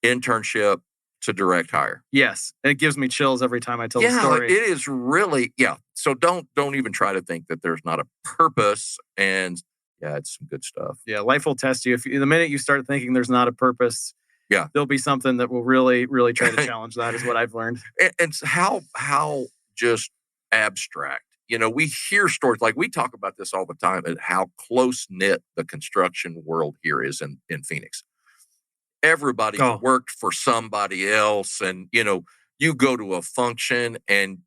internship to direct hire. Yes. And it gives me chills every time I tell the Yeah, story. it is really, yeah. So don't even try to think that there's not a purpose. And yeah, it's some good stuff. Yeah, life will test you. If the minute you start thinking there's not a purpose, yeah, there'll be something that will really, really try to challenge that, is what I've learned. And how just abstract. We hear stories, like we talk about this all the time, and how close knit the construction world here is in Phoenix. Everybody's worked for somebody else, and you go to a function and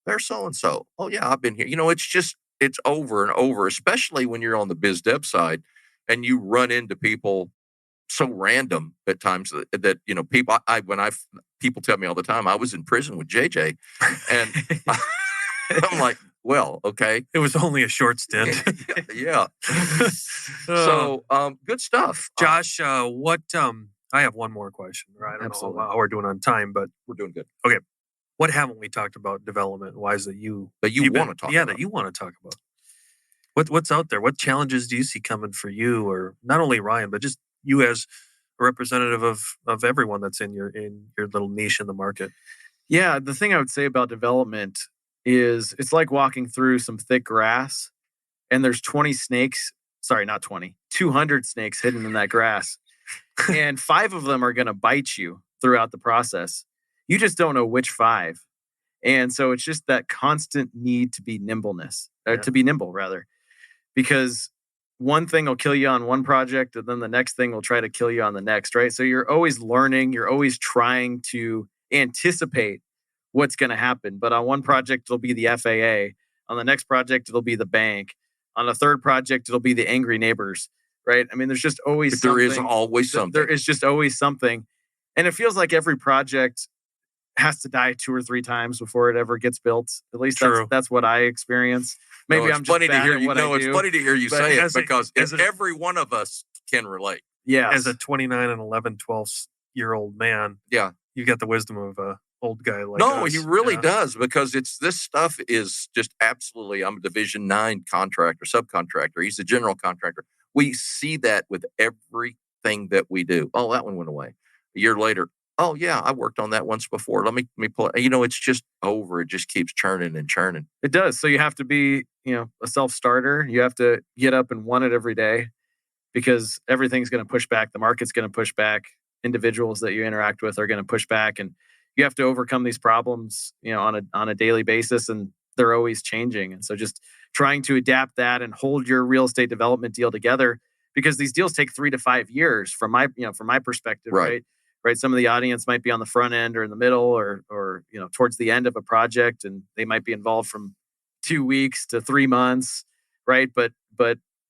there's so and so. Oh yeah, I've been here. It's over and over, especially when you're on the biz dev side and you run into people so random at times that people tell me all the time, I was in prison with JJ, and I'm like, well, okay, it was only a short stint. Yeah. So good stuff, Josh. What? I have one more question. Right? I don't know how we're doing on time, but we're doing good. Okay. What haven't we talked about development wise that you want to talk about? Yeah, that you want to talk about. What's out there? What challenges do you see coming for you, or not only Ryan, but just you as a representative of everyone that's in your little niche in the market? Yeah, the thing I would say about development is it's like walking through some thick grass, and there's 200 snakes hidden in that grass. And 5 of them are going to bite you throughout the process. You just don't know which 5. And so it's just that constant need to be nimble rather, because one thing will kill you on one project, and then the next thing will try to kill you on the next, right? So you're always learning, you're always trying to anticipate what's going to happen. But on one project, it'll be the FAA. On the next project, it'll be the bank. On the third project, it'll be the angry neighbors, right? I mean, there's just always something. There is always something. There is just always something. And it feels like every project has to die 2 or 3 times before it ever gets built. At least that's what I experience. Maybe I'm just bad at what I do. It's funny to hear you say it, because every one of us can relate. Yeah. As a 29 and 11, 12-year-old man, yeah, you got the wisdom of a old guy like us. No, he really does, because this stuff is just absolutely. I'm a Division 9 contractor, subcontractor. He's a general contractor. We see that with everything that we do. Oh, that one went away. A year later, oh yeah, I worked on that once before. Let me pull it. It's just over. It just keeps churning and churning. It does. So you have to be, a self-starter. You have to get up and want it every day, because everything's going to push back. The market's going to push back. Individuals that you interact with are going to push back, and you have to overcome these problems, on a daily basis, and they're always changing. And so just trying to adapt that and hold your real estate development deal together, because these deals take 3 to 5 years from my perspective, right? Right. Some of the audience might be on the front end or in the middle or towards the end of a project, and they might be involved from 2 weeks to 3 months. Right. But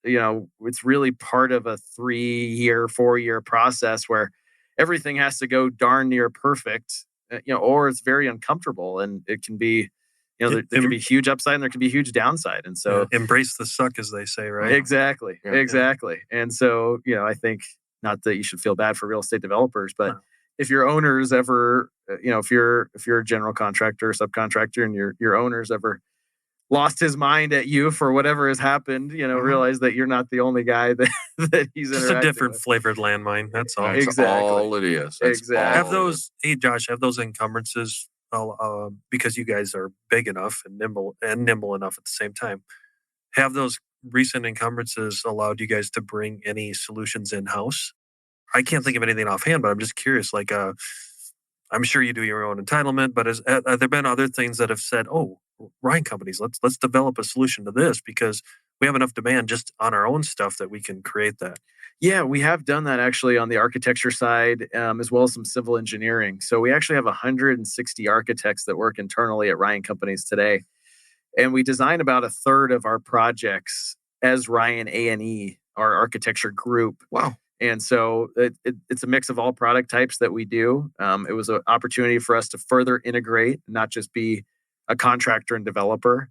it's really part of a 3-year, 4-year process where everything has to go darn near perfect, or it's very uncomfortable, and it can be, there can be huge upside and there can be huge downside. And so embrace the suck, as they say, right? Exactly. Yeah. Exactly. And so, I think, not that you should feel bad for real estate developers, but if your owners ever, if you're a general contractor or subcontractor, and your owners ever lost his mind at you for whatever has happened, realize that you're not the only guy that he's just a different flavored landmine. That's all. That's all it is. Exactly. Hey Josh, have those encumbrances, because you guys are big enough and nimble enough at the same time. Have those recent encumbrances allowed you guys to bring any solutions in-house? I can't think of anything offhand, but I'm just curious. Like, I'm sure you do your own entitlement, but have there been other things that have said, "Oh, Ryan companies, let's develop a solution to this, because we have enough demand just on our own stuff that we can create that"? Yeah, we have done that actually on the architecture side, as well as some civil engineering. So we actually have 160 architects that work internally at Ryan companies today. And we design about 1/3 of our projects as Ryan A&E, our architecture group. Wow. And so it's a mix of all product types that we do. It was an opportunity for us to further integrate, not just be a contractor and developer.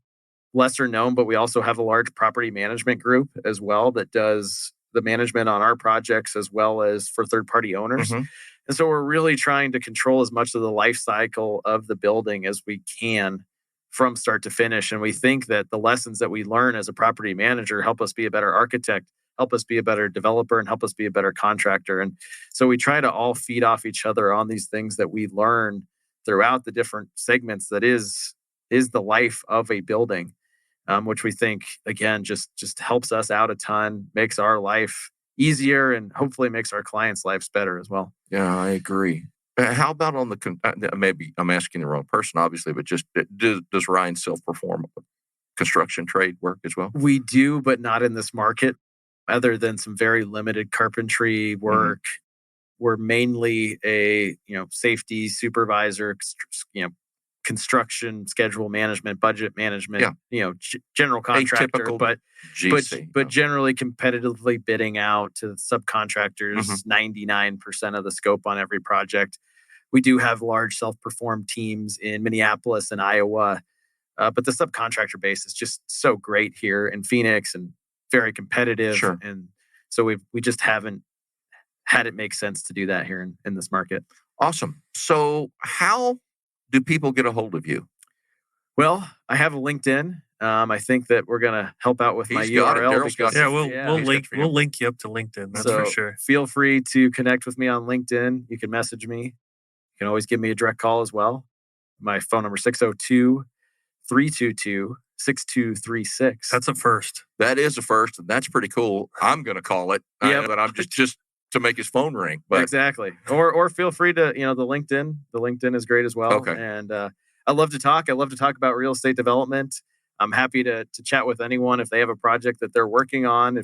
Lesser known, but we also have a large property management group as well that does the management on our projects as well as for third-party owners. Mm-hmm. And so we're really trying to control as much of the life cycle of the building as we can from start to finish. And we think that the lessons that we learn as a property manager help us be a better architect, help us be a better developer, and help us be a better contractor. And so we try to all feed off each other on these things that we learn throughout the different segments that is the life of a building, which we think, again, just helps us out a ton, makes our life easier, and hopefully makes our clients' lives better as well. Yeah, I agree. How about on the, maybe I'm asking the wrong person, obviously, but just does Ryan self-perform construction trade work as well? We do, but not in this market. Other than some very limited carpentry work, we're mainly a safety supervisor, construction schedule management, budget management, general contractor, Atypical but GC, but generally competitively bidding out to subcontractors 99% of the scope on every project. We do have large self-performed teams in Minneapolis and Iowa, but the subcontractor base is just so great here in Phoenix and very competitive. Sure. And so we just haven't had it make sense to do that here in this market. Awesome. So how do people get a hold of you? Well, I have a LinkedIn. I think that we're going to help out with my URL. We'll link you up to LinkedIn. That's for sure. Feel free to connect with me on LinkedIn. You can message me. You can always give me a direct call as well. My phone number is 602-322-6236. That's a first. That is a first. And that's pretty cool. I'm going to call it. Yeah, but I'm just to make his phone ring. But exactly. Or feel free to, the LinkedIn. The LinkedIn is great as well. Okay. And I love to talk. I love to talk about real estate development. I'm happy to chat with anyone if they have a project that they're working on,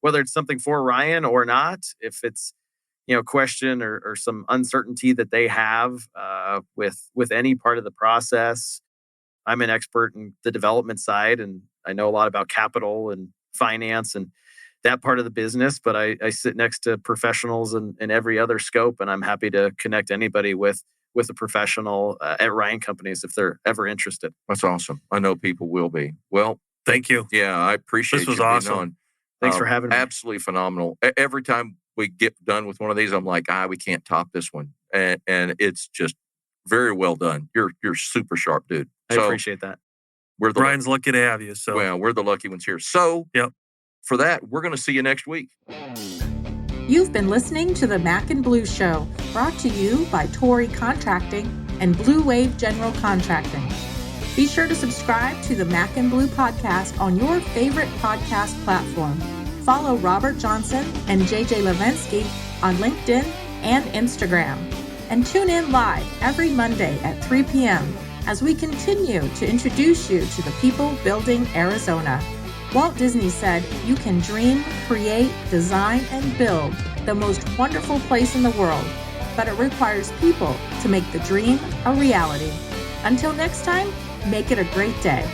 whether it's something for Ryan or not, if it's question or some uncertainty that they have with any part of the process. I'm an expert in the development side, and I know a lot about capital and finance and that part of the business, but I sit next to professionals in every other scope, and I'm happy to connect anybody with a professional at Ryan Companies if they're ever interested. That's awesome. I know people will be. Well, thank you. Yeah, I appreciate this was you being awesome. on. Thanks for having me. Absolutely phenomenal. Every time we get done with one of these, I'm like, we can't top this one. And it's just very well done. You're super sharp, dude. I appreciate that. Brian's lucky to have you. So we're the lucky ones here. So for that, we're going to see you next week. You've been listening to the Mac and Blue Show, brought to you by Torrey Contracting and Blue Wave General Contracting. Be sure to subscribe to the Mac and Blue podcast on your favorite podcast platform. Follow Robert Johnson and JJ Levensky on LinkedIn and Instagram. And tune in live every Monday at 3 p.m. as we continue to introduce you to the people building Arizona. Walt Disney said, "You can dream, create, design, and build the most wonderful place in the world, but it requires people to make the dream a reality." Until next time, make it a great day.